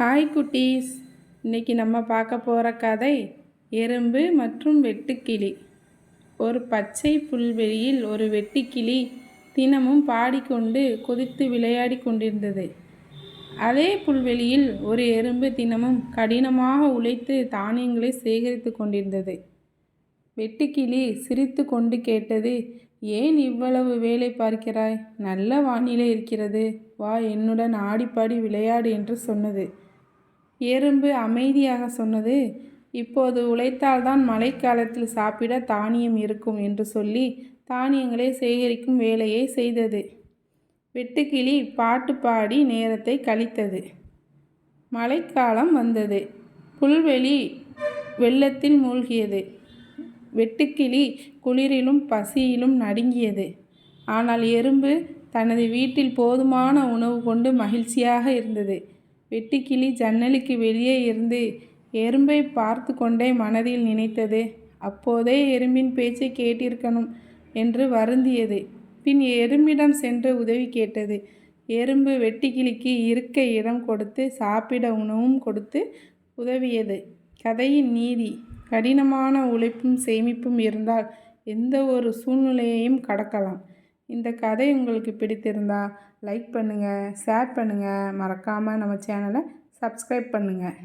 Hi குட்டீஸ், இன்றைக்கி நம்ம பார்க்க போகிற கதை எறும்பு மற்றும் வெட்டுக்கிளி. ஒரு பச்சை புல்வெளியில் ஒரு வெட்டுக்கிளி தினமும் பாடிக்கொண்டு குதித்து விளையாடி கொண்டிருந்தது. அதே புல்வெளியில் ஒரு எறும்பு தினமும் கடினமாக உழைத்து தானியங்களை சேகரித்து கொண்டிருந்தது. வெட்டுக்கிளி சிரித்து கொண்டு கேட்டது, ஏன் இவ்வளவு வேலை பார்க்கிறாய்? நல்ல வானிலை இருக்கிறது, வா என்னுடன் ஆடிப்பாடி விளையாடு என்று சொன்னது. எறும்பு அமைதியாக சொன்னது, இப்போது உழைத்தால்தான் மழைக்காலத்தில் சாப்பிட தானியம் இருக்கும் என்று சொல்லி தானியங்களை சேகரிக்கும் வேலையை செய்தது. வெட்டுக்கிளி பாட்டு பாடி நேரத்தை கழித்தது. மழைக்காலம் வந்தது. புல்வெளி வெள்ளத்தில் மூழ்கியது. வெட்டுக்கிளி குளிரிலும் பசியிலும் நடுங்கியது. ஆனால் எறும்பு தனது வீட்டில் போதுமான உணவு கொண்டு மகிழ்ச்சியாக இருந்தது. வெட்டுக்கிளி ஜன்னலுக்கு வெளியே இருந்து எறும்பை பார்த்து கொண்டே மனதில் நினைத்தது, அப்போதே எறும்பின் பேச்சை கேட்டிருக்கணும் என்று வருந்தியது. பின் எறும்பிடம் சென்று உதவி கேட்டது. எறும்பு வெட்டுக்கிளிக்கு இருக்க இடம் கொடுத்து சாப்பிட உணவும் கொடுத்து உதவியது. கதையின் நீதி: கடினமான உழைப்பும் சேமிப்பும் இருந்தால் எந்த ஒரு சூழ்நிலையையும் கடக்கலாம். இந்த கதை உங்களுக்கு பிடித்திருந்தா லைக் பண்ணுங்கள், ஷேர் பண்ணுங்கள், மறக்காமல் நம்ம சேனலை சப்ஸ்கிரைப் பண்ணுங்கள்.